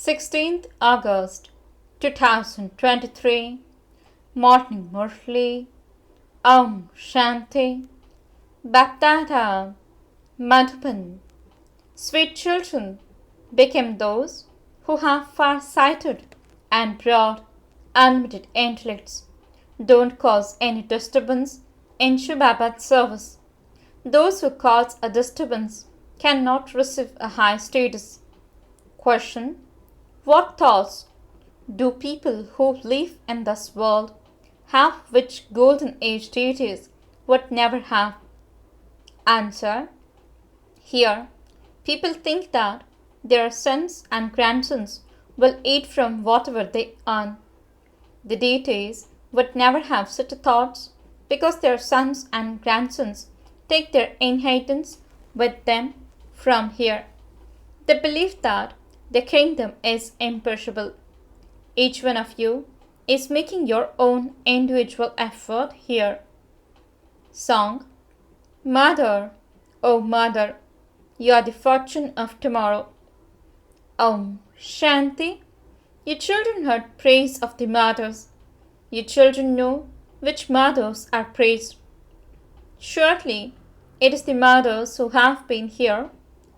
16th August 2023 Morning Murli Shanti BapDada Madhuban. Sweet children become those who have far-sighted and broad, unlimited intellects. Don't cause any disturbance in shivbaba's service. Those who cause a disturbance cannot receive a high status. Question: what thoughts do people who live in this world have which golden age deities would never have? Answer: here, people think that their sons and grandsons will eat from whatever they earn. The deities would never have such thoughts because their sons and grandsons take their inheritance with them from here. They believe that the kingdom is imperishable. Each one of you is making your own individual effort here. Song: Mother, O Mother, you are the fortune of tomorrow. Shanti. You children heard praise of the mothers. You children know which mothers are praised. Surely it is the mothers who have been here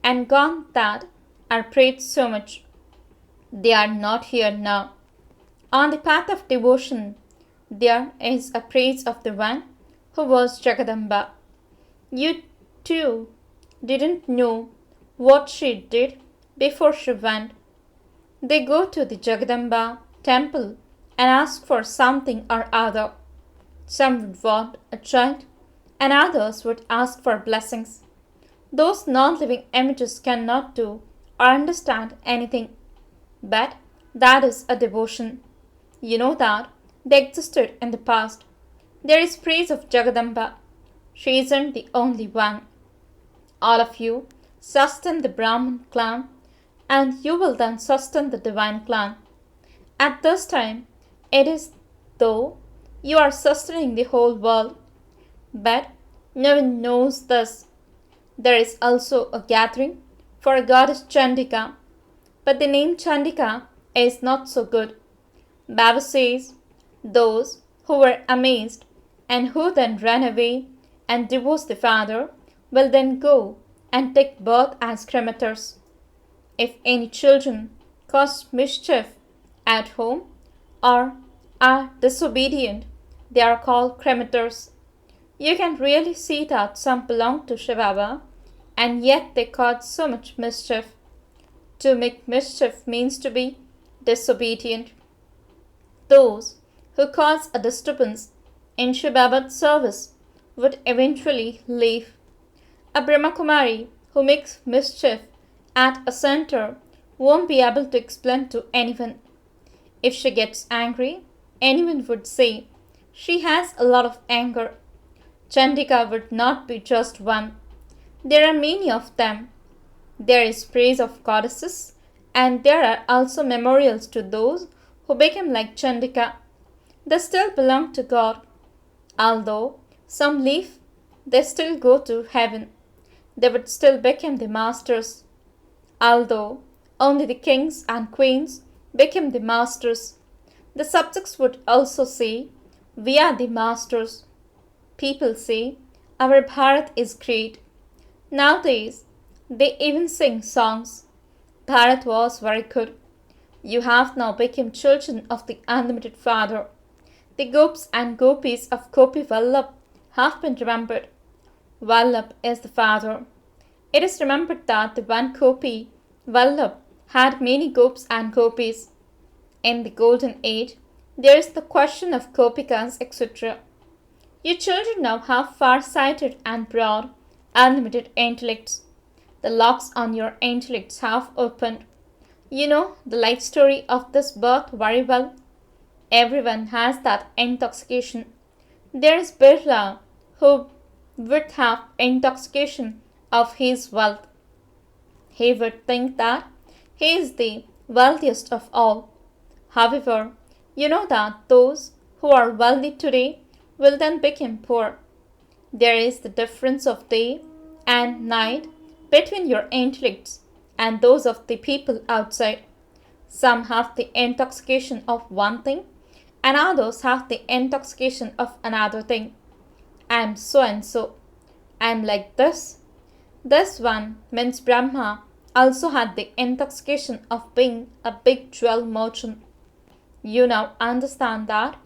and gone that are praised so much. They are not here now. On the path of devotion, there is a praise of the one who was Jagadamba. You too didn't know what she did before she went. They go to the Jagadamba temple and ask for something or other. Some would want a child, and others would ask for blessings. Those non-living images cannot do or understand anything, but that is a devotion. You know that they existed in the past. There is praise of Jagadamba. She isn't the only one. All of you sustain the Brahman clan, and you will then sustain the divine clan. At this time, it is though you are sustaining the whole world, but no one knows this. There is also a gathering for a goddess Chandika, but the name Chandika is not so good. Baba says, those who were amazed and who then ran away and divorced the father will then go and take birth as cremators. If any children cause mischief at home or are disobedient, they are called cremators. You can really see that some belong to shivbaba and yet they cause so much mischief. To make mischief means to be disobedient. Those who cause a disturbance in shivbaba's service would eventually leave. A Brahma Kumari who makes mischief at a center won't be able to explain to anyone. If she gets angry, anyone would say she has a lot of anger. Chandika would not be just one. There are many of them. There is praise of goddesses, and there are also memorials to those who became like Chandika. They still belong to God. Although some leave, they still go to heaven. They would still become the masters. Although only the kings and queens became the masters, the subjects would also say, we are the masters. People say, our Bharat is great. Nowadays, they even sing songs. Bharat was very good. You have now become children of the unlimited Father. The Gops and Gopis of Gopi Vallabh have been remembered. Vallabh is the Father. It is remembered that the one Gopi, Vallabh, had many Gops and Gopis. In the golden age, there is the question of Gopikas, etc. You children now have far-sighted and broad, unlimited intellects. The locks on your intellects have opened. You know the life story of this birth very well. Everyone has that intoxication. There is Birla who would have intoxication of his wealth. He would think that he is the wealthiest of all. However, you know that those who are wealthy today will then become poor. There is the difference of day and night between your intellects and those of the people outside. Some have the intoxication of one thing, and others have the intoxication of another thing. I am so and so. I am like this. This one means Brahma also had the intoxication of being a big jewel merchant. You now understand that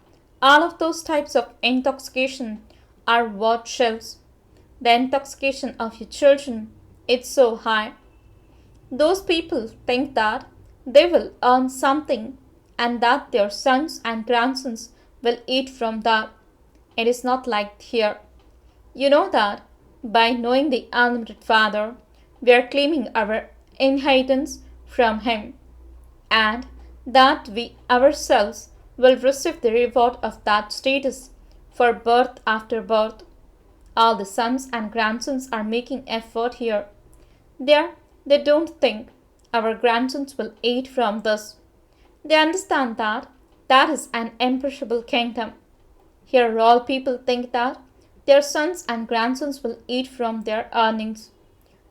all of those types of intoxication are what shells. The intoxication of your children is so high. Those people think that they will earn something and that their sons and grandsons will eat from that. It is not like here. You know that by knowing the Unlimited Father, we are claiming our inheritance from Him, and that we ourselves will receive the reward of that status for birth after birth. All the sons and grandsons are making effort here. They don't think our grandsons will eat from this. They understand that that is an imperishable kingdom. Here all people think that their sons and grandsons will eat from their earnings.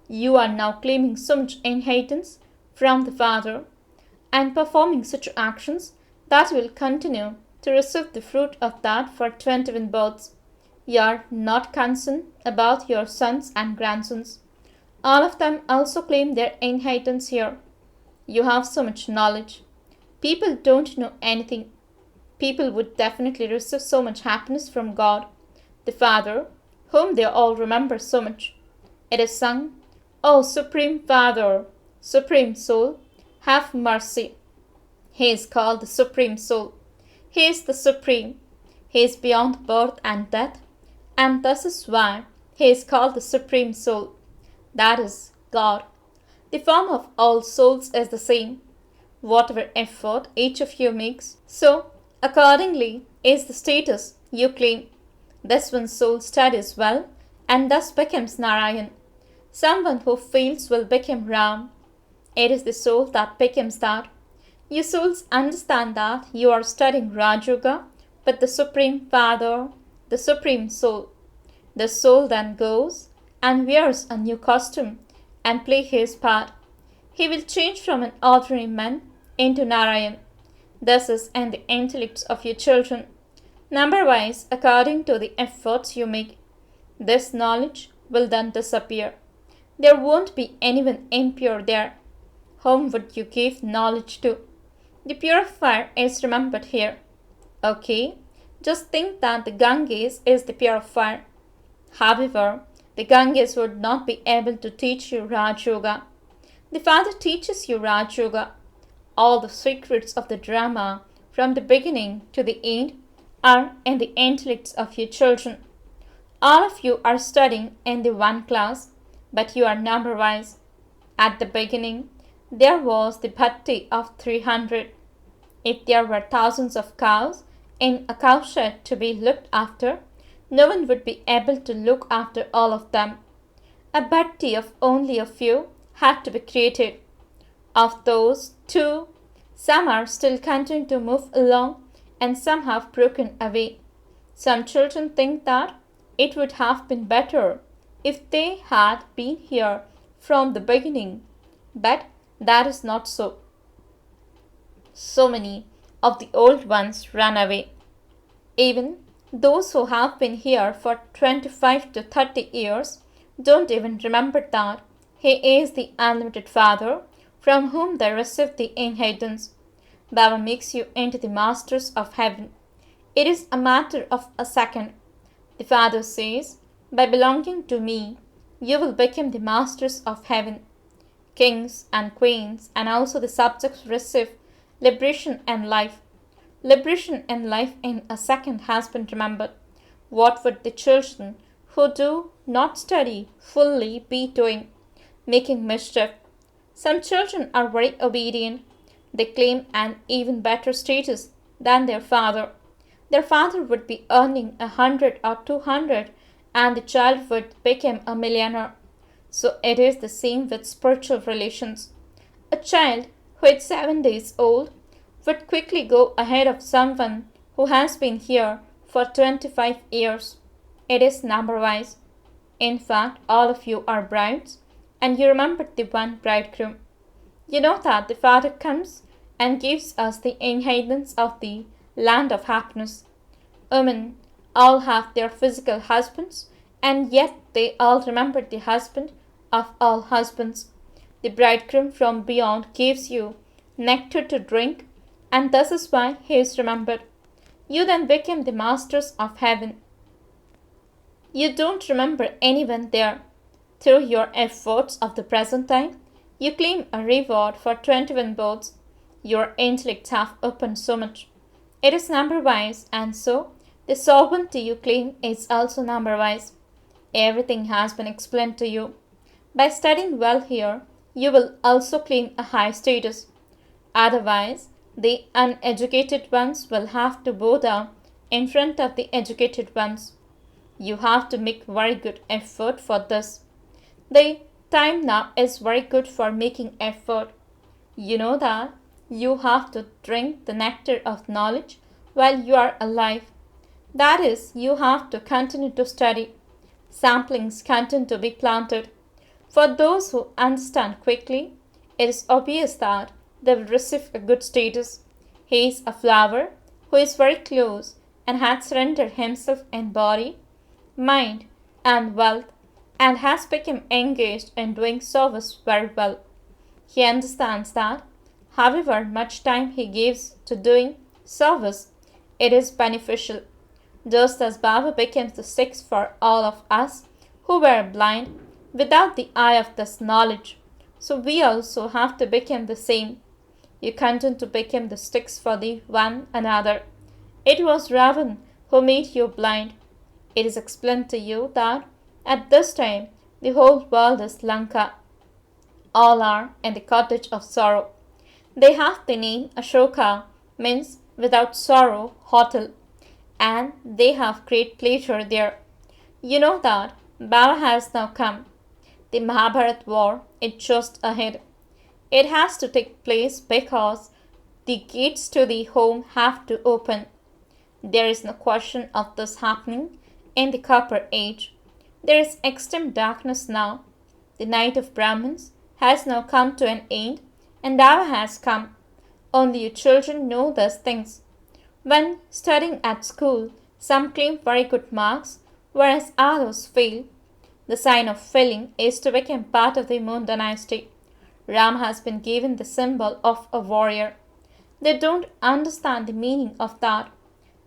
You are now claiming so much inheritance from the Father and performing such actions that will continue to receive the fruit of that for 21 births. You are not concerned about your sons and grandsons. All of them also claim their inheritance here. You have so much knowledge. People don't know anything. People would definitely receive so much happiness from God, the Father, whom they all remember so much. It is sung, "O Supreme Father, Supreme Soul, have mercy." He is called the Supreme Soul. He is the Supreme. He is beyond birth and death, and this is why He is called the Supreme Soul. That is God. The form of all souls is the same. Whatever effort each of you makes, so accordingly is the status you claim. This one's soul studies well and thus becomes Narayan. Someone who fails will become Ram. It is the soul that becomes that. You souls understand that you are studying Raj Yoga with the Supreme Father, the Supreme Soul. The soul then goes and wears a new costume and play his part. He will change from an ordinary man into Narayan. This is in the intellects of your children, number-wise according to the efforts you make. This knowledge will then disappear. There won't be anyone impure there. Whom would you give knowledge to? The purifier is remembered here. Okay, just think that the Ganges is the purifier. However, the Ganges would not be able to teach you Raj Yoga. The Father teaches you Raj Yoga. All the secrets of the drama, from the beginning to the end, are in the intellects of your children. All of you are studying in the one class, but you are number-wise. At the beginning, there was the bhatti of 300. If there were thousands of cows in a cowshed to be looked after, no one would be able to look after all of them. A bhatti of only a few had to be created. Of those, two, some are still continuing to move along and some have broken away. Some children think that it would have been better if they had been here from the beginning, but that is not so. So many of the old ones ran away. Even those who have been here for 25 to 30 years don't even remember that He is the Unlimited Father from whom they receive the inheritance. Baba makes you into the masters of heaven. It is a matter of a second. The Father says, by belonging to me, you will become the masters of heaven. Kings and queens and also the subjects receive liberation and life. Liberation and life in a second has been remembered. What would the children who do not study fully be doing? Making mischief. Some children are very obedient. They claim an even better status than their father. Their father would be earning 100 or 200 and the child would become a millionaire. So it is the same with spiritual relations. A child who is 7 days old would quickly go ahead of someone who has been here for 25 years. It is number-wise. In fact, all of you are brides and you remember the one bridegroom. You know that the Father comes and gives us the inheritance of the land of happiness. Women all have their physical husbands, and yet they all remember the husband of all husbands. The bridegroom from beyond gives you nectar to drink, and this is why he is remembered. You then become the masters of heaven. You don't remember anyone there. Through your efforts of the present time, you claim a reward for 21 births. Your intellects have opened so much. It is number-wise, and so the sovereignty you claim is also number-wise. Everything has been explained to you. By studying well here, you will also claim a high status. Otherwise, the uneducated ones will have to bow down in front of the educated ones. You have to make very good effort for this. The time now is very good for making effort. You know that you have to drink the nectar of knowledge while you are alive. That is, you have to continue to study. Samplings continue to be planted. For those who understand quickly, it is obvious that they will receive a good status. He is a flower who is very close and has surrendered himself in body, mind, and wealth, and has become engaged in doing service very well. He understands that, however much time he gives to doing service, it is beneficial. Just as Baba becomes the sixth for all of us who were blind without the eye of this knowledge, so we also have to become the same. You continue to become the sticks for the one another. It was Ravan who made you blind. It is explained to you that at this time the whole world is Lanka. All are in the cottage of sorrow. They have the name Ashoka, means without sorrow, hotel, and they have great pleasure there. You know that Baba has now come. The Mahabharat war is just ahead. It has to take place because the gates to the home have to open. There is no question of this happening in the Copper Age. There is extreme darkness now. The night of Brahmins has now come to an end, and Baba has come. Only you children know these things. When studying at school, some claim very good marks, whereas others fail. The sign of failing is to become part of the Moon dynasty. Ram has been given the symbol of a warrior. They don't understand the meaning of that.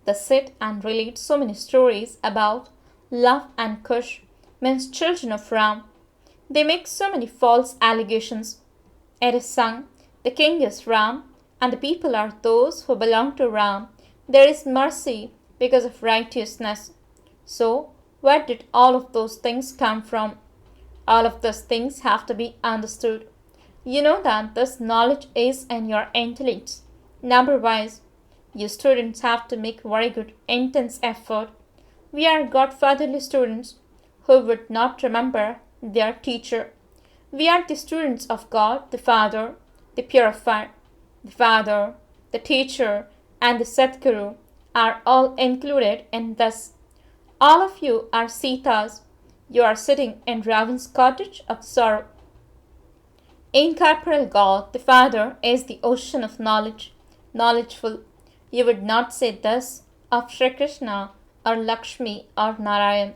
They sit and relate so many stories about love and Kush, means children of Ram. They make so many false allegations. It is sung, the king is Ram, and the people are those who belong to Ram. There is mercy because of righteousness. So, where did all of those things come from? All of those things have to be understood. You know that this knowledge is in your intellects. Number-wise, you students have to make very good, intense effort. We are godfatherly students who would not remember their teacher. We are the students of God, the Father, the Purifier. The Father, the Teacher, and the Sadguru are all included in this. All of you are Sitas. You are sitting in Ravan's cottage of sorrow. Incorporeal God, the Father, is the ocean of knowledge, knowledgeful. You would not say this of Sri Krishna or Lakshmi or Narayan.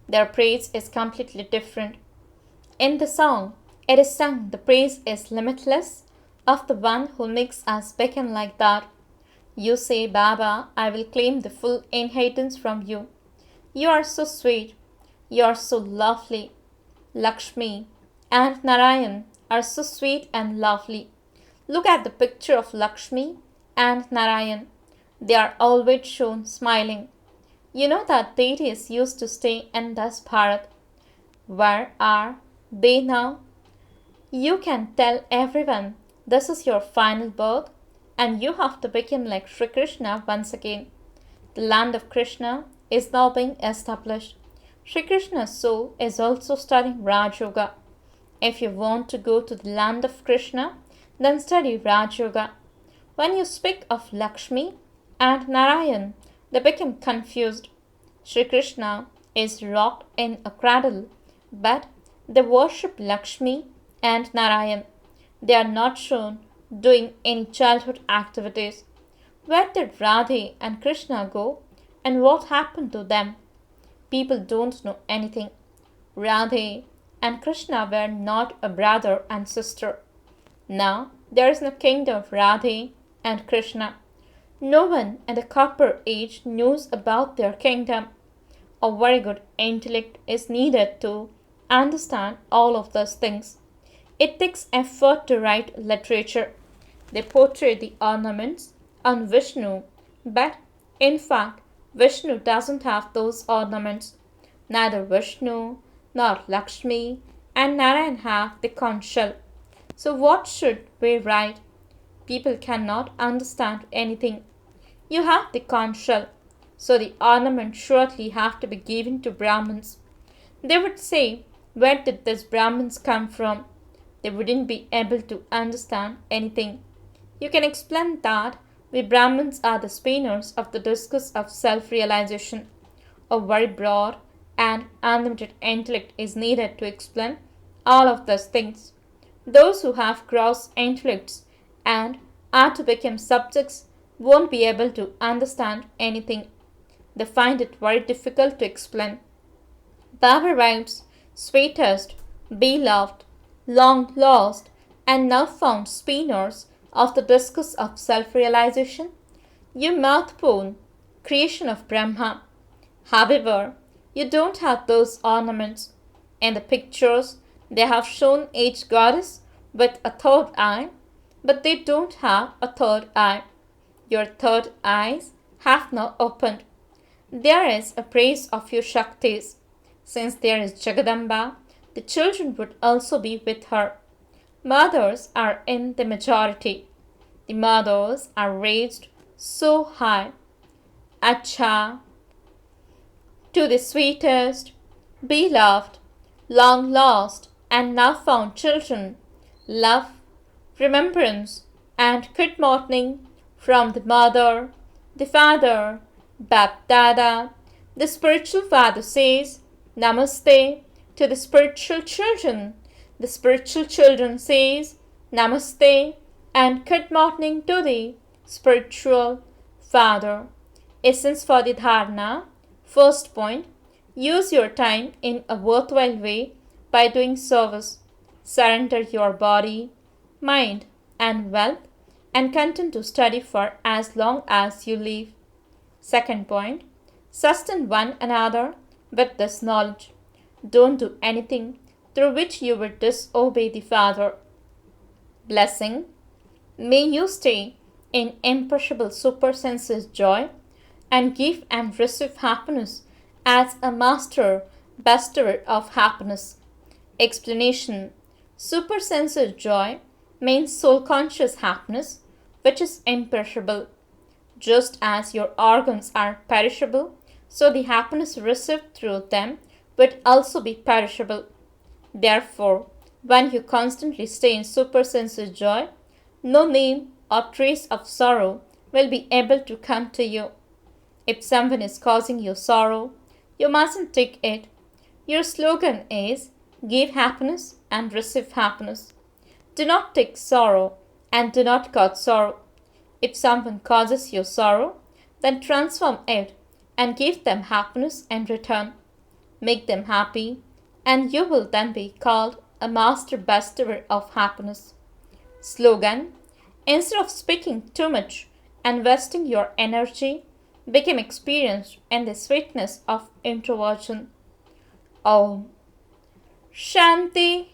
Their praise is completely different. In the song, it is sung, the praise is limitless of the one who makes us become like that. You say, Baba, I will claim the full inheritance from you. You are so sweet. You are so lovely. Lakshmi and Narayan are so sweet and lovely. Look at the picture of Lakshmi and Narayan. They are always shown smiling. You know that deities used to stay in this Bharat. Where are they now? You can tell everyone this is your final birth and you have to become like Sri Krishna once again. The land of Krishna is now being established. Sri Krishna's soul is also studying Raj Yoga. If you want to go to the land of Krishna, then study Raj Yoga. When you speak of Lakshmi and Narayan, they become confused. Sri Krishna is rocked in a cradle, but they worship Lakshmi and Narayan. They are not shown doing any childhood activities. Where did Radhe and Krishna go and what happened to them? People don't know anything. Radhe and Krishna were not a brother and sister. Now there is no kingdom of Radhe and Krishna. No one in the copper age knows about their kingdom. A very good intellect is needed to understand all of those things. It takes effort to write literature. They portray the ornaments on Vishnu, but in fact, Vishnu doesn't have those ornaments. Neither Vishnu nor Lakshmi and Narayan have the conch shell. So, what should we write? People cannot understand anything. You have the conch shell, so the ornament surely have to be given to Brahmins. They would say, where did these Brahmins come from? They wouldn't be able to understand anything. You can explain that we Brahmins are the spinners of the discus of self-realization. A very broad and unlimited intellect is needed to explain all of those things. Those who have gross intellects and are to become subjects won't be able to understand anything. They find it very difficult to explain. Baba writes, sweetest, beloved, long lost, and now found spinners of the discus of self-realization, you mouth-born creation of Brahma. However, you don't have those ornaments. In the pictures, they have shown each goddess with a third eye, but they don't have a third eye. Your third eyes have now opened. There is a praise of your Shaktis. Since there is Jagadamba, the children would also be with her. Mothers are in the majority. The mothers are raised so high. Acha, to the sweetest, beloved, long lost, and now found children, love, remembrance, and good morning from the mother, the father, BapDada. The spiritual father says, Namaste to the spiritual children. The spiritual children says, Namaste and good morning to the spiritual father. Essence for the dharana. First point, use your time in a worthwhile way by doing service. Surrender your body, mind, and wealth and continue to study for as long as you live. Second point, sustain one another with this knowledge. Don't do anything through which you will disobey the Father. Blessing. May you stay in imperishable supersenses joy and give and receive happiness as a master bestower of happiness. Explanation. Supersenses joy means soul conscious happiness, which is imperishable. Just as your organs are perishable, so the happiness received through them would also be perishable. Therefore, when you constantly stay in supersenses joy, no name or trace of sorrow will be able to come to you. If someone is causing you sorrow, you mustn't take it. Your slogan is, give happiness and receive happiness. Do not take sorrow and do not cause sorrow. If someone causes you sorrow, then transform it and give them happiness in return. Make them happy, and you will then be called a master bestower of happiness. Slogan. Instead of speaking too much and wasting your energy, become experienced in the sweetness of introversion. Om Shanti.